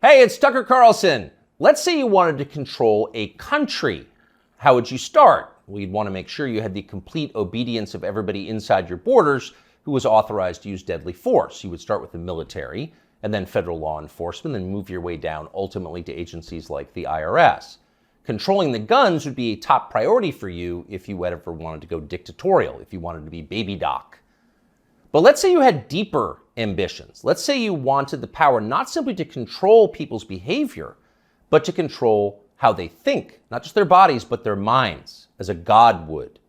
Hey, it's Tucker Carlson. Let's say you wanted to control a country. How would you start? Well, you'd want to make sure you had the complete obedience of everybody inside your borders who was authorized to use deadly force. You would start with the military and then federal law enforcement, then move your way down ultimately to agencies like the IRS. Controlling the guns would be a top priority for you if you ever wanted to go dictatorial, if you wanted to be baby doc. But let's say you had deeper ambitions. Let's say you wanted the power not simply to control people's behavior, but to control how they think, not just their bodies, but their minds, as a god would.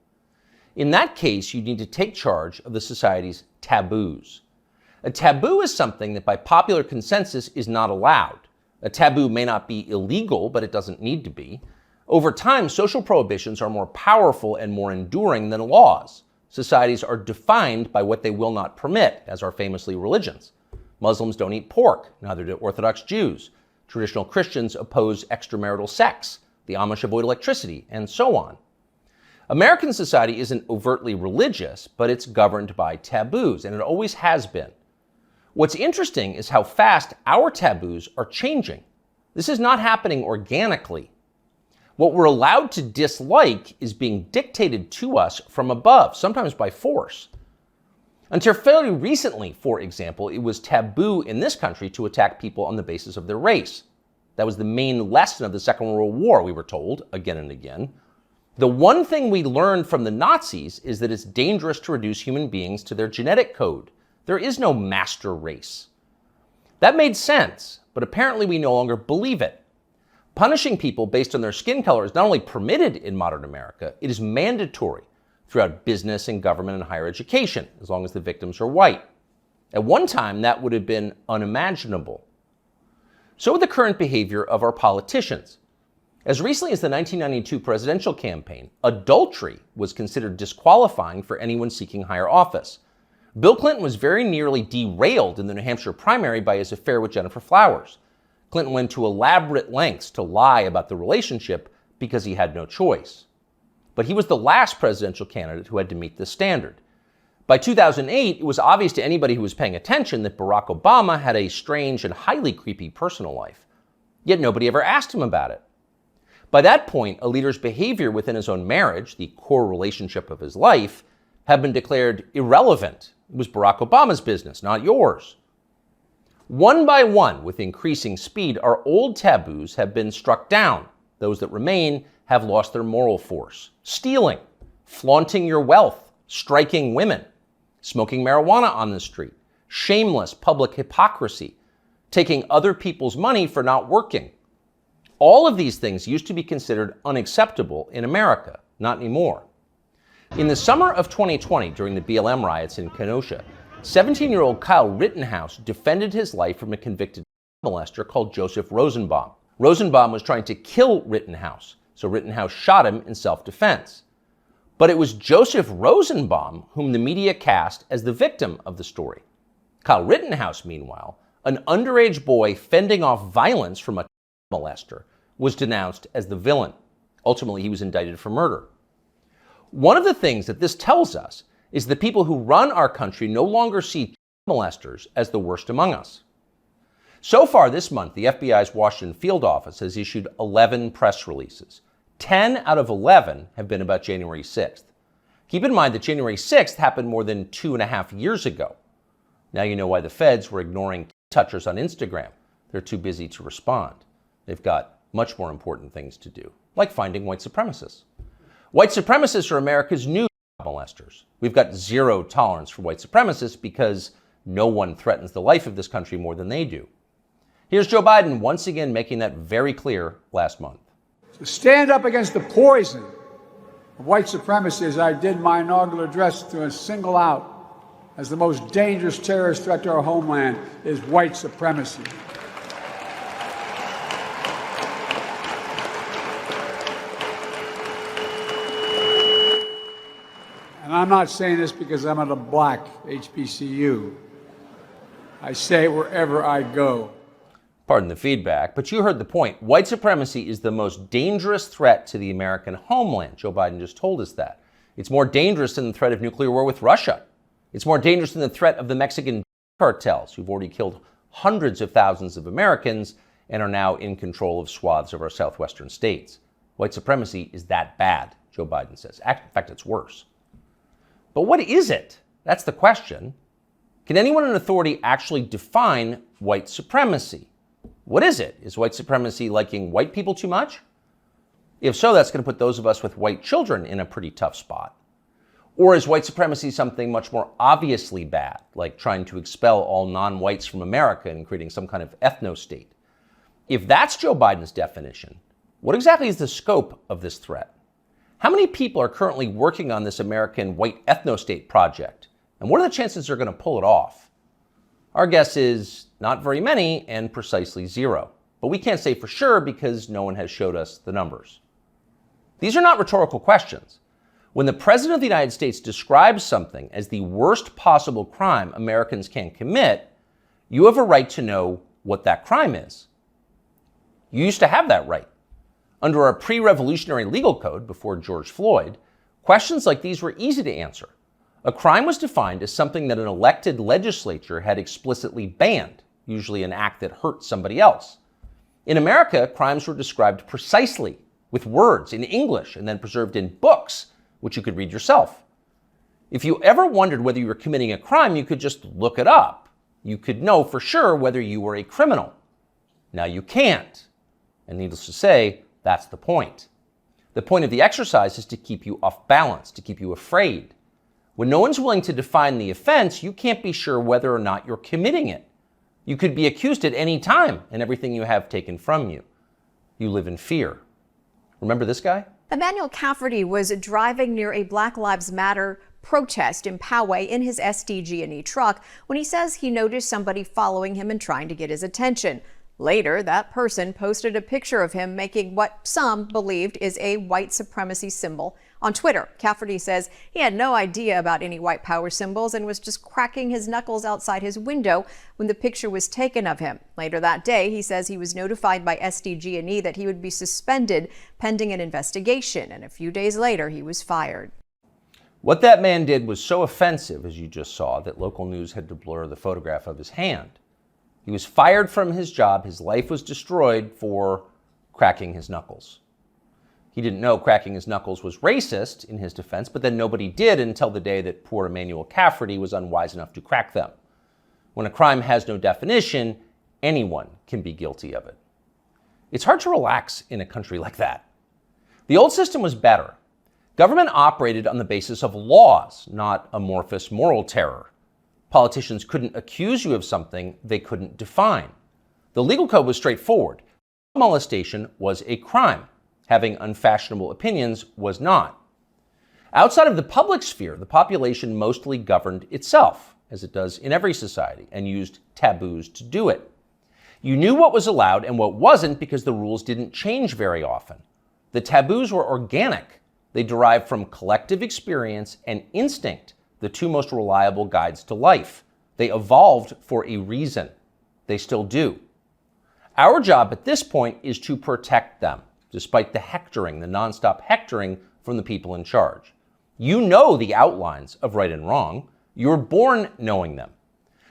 In that case, you need to take charge of the society's taboos. A taboo is something that by popular consensus is not allowed. A taboo may not be illegal, but it doesn't need to be. Over time, social prohibitions are more powerful and more enduring than laws. Societies are defined by what they will not permit, as are famously religions. Muslims don't eat pork, neither do Orthodox Jews. Traditional Christians oppose extramarital sex. The Amish avoid electricity, and so on. American society isn't overtly religious, but it's governed by taboos, and it always has been. What's interesting is how fast our taboos are changing. This is not happening organically. What we're allowed to dislike is being dictated to us from above, sometimes by force. Until fairly recently, for example, it was taboo in this country to attack people on the basis of their race. That was the main lesson of the Second World War, we were told, again and again. The one thing we learned from the Nazis is that it's dangerous to reduce human beings to their genetic code. There is no master race. That made sense, but apparently we no longer believe it. Punishing people based on their skin color is not only permitted in modern America, it is mandatory throughout business and government and higher education, as long as the victims are white. At one time, that would have been unimaginable. So with the current behavior of our politicians. As recently as the 1992 presidential campaign, adultery was considered disqualifying for anyone seeking higher office. Bill Clinton was very nearly derailed in the New Hampshire primary by his affair with Jennifer Flowers. Clinton went to elaborate lengths to lie about the relationship because he had no choice. But he was the last presidential candidate who had to meet this standard. By 2008, it was obvious to anybody who was paying attention that Barack Obama had a strange and highly creepy personal life. Yet nobody ever asked him about it. By that point, a leader's behavior within his own marriage, the core relationship of his life, had been declared irrelevant. It was Barack Obama's business, not yours. One by one, with increasing speed, our old taboos have been struck down. Those that remain have lost their moral force. Stealing, flaunting your wealth, striking women, smoking marijuana on the street, shameless public hypocrisy, taking other people's money for not working. All of these things used to be considered unacceptable in America, not anymore. In the summer of 2020, during the BLM riots in Kenosha, 17-year-old Kyle Rittenhouse defended his life from a convicted molester called Joseph Rosenbaum. Rosenbaum was trying to kill Rittenhouse, so Rittenhouse shot him in self-defense. But it was Joseph Rosenbaum whom the media cast as the victim of the story. Kyle Rittenhouse, meanwhile, an underage boy fending off violence from a molester, was denounced as the villain. Ultimately, he was indicted for murder. One of the things that this tells us is the people who run our country no longer see molesters as the worst among us. So far this month, the FBI's Washington field office has issued 11 press releases. 10 out of 11 have been about January 6th. Keep in mind that January 6th happened more than 2.5 years ago. Now you know why the feds were ignoring touchers on Instagram. They're too busy to respond. They've got much more important things to do, like finding white supremacists. White supremacists are America's new molesters. We've got zero tolerance for white supremacists because no one threatens the life of this country more than they do. Here's Joe Biden once again making that very clear last month. To stand up against the poison of white supremacy, as I did my inaugural address, to single out as the most dangerous terrorist threat to our homeland is white supremacy. And I'm not saying this because I'm at a black HBCU. I say it wherever I go. Pardon the feedback, but you heard the point. White supremacy is the most dangerous threat to the American homeland. Joe Biden just told us that. It's more dangerous than the threat of nuclear war with Russia. It's more dangerous than the threat of the Mexican cartels, who've already killed hundreds of thousands of Americans and are now in control of swaths of our southwestern states. White supremacy is that bad, Joe Biden says. In fact, it's worse. But what is it? That's the question. Can anyone in authority actually define white supremacy? What is it? Is white supremacy liking white people too much? If so, that's going to put those of us with white children in a pretty tough spot. Or is white supremacy something much more obviously bad, like trying to expel all non-whites from America and creating some kind of ethno-state? If that's Joe Biden's definition, what exactly is the scope of this threat? How many people are currently working on this American white ethno-state project? And what are the chances they're going to pull it off? Our guess is not very many and precisely zero. But we can't say for sure because no one has showed us the numbers. These are not rhetorical questions. When the President of the United States describes something as the worst possible crime Americans can commit, you have a right to know what that crime is. You used to have that right. Under our pre-revolutionary legal code before George Floyd, questions like these were easy to answer. A crime was defined as something that an elected legislature had explicitly banned, usually an act that hurt somebody else. In America, crimes were described precisely with words in English and then preserved in books, which you could read yourself. If you ever wondered whether you were committing a crime, you could just look it up. You could know for sure whether you were a criminal. Now you can't. And needless to say, that's the point. The point of the exercise is to keep you off balance, to keep you afraid. When no one's willing to define the offense, you can't be sure whether or not you're committing it. You could be accused at any time and everything you have taken from you. You live in fear. Remember this guy? Emmanuel Cafferty was driving near a Black Lives Matter protest in Apoie in his SDG&E truck when he says he noticed somebody following him and trying to get his attention. Later, that person posted a picture of him making what some believed is a white supremacy symbol on Twitter. Cafferty says he had no idea about any white power symbols and was just cracking his knuckles outside his window when the picture was taken of him. Later that day, he says he was notified by SDG&E that he would be suspended pending an investigation, and a few days later, he was fired. What that man did was so offensive, as you just saw, that local news had to blur the photograph of his hand. He was fired from his job. His life was destroyed for cracking his knuckles. He didn't know cracking his knuckles was racist in his defense, but then nobody did until the day that poor Emmanuel Cafferty was unwise enough to crack them. When a crime has no definition, anyone can be guilty of it. It's hard to relax in a country like that. The old system was better. Government operated on the basis of laws, not amorphous moral terror. Politicians couldn't accuse you of something they couldn't define. The legal code was straightforward. Molestation was a crime. Having unfashionable opinions was not. Outside of the public sphere, the population mostly governed itself, as it does in every society, and used taboos to do it. You knew what was allowed and what wasn't because the rules didn't change very often. The taboos were organic. They derived from collective experience and instinct, the two most reliable guides to life. They evolved for a reason. They still do. Our job at this point is to protect them, despite the hectoring, the nonstop hectoring from the people in charge. You know the outlines of right and wrong. You're born knowing them.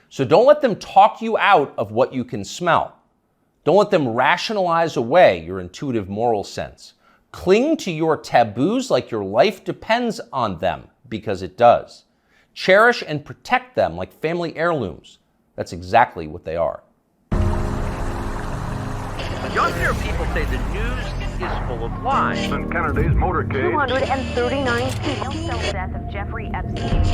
So don't let them talk you out of what you can smell. Don't let them rationalize away your intuitive moral sense. Cling to your taboos like your life depends on them, because it does. Cherish and protect them like family heirlooms. That's exactly what they are. You'll hear people say the news is full of lies. Kennedy's motorcade. 239 people. The death of Jeffrey Epstein.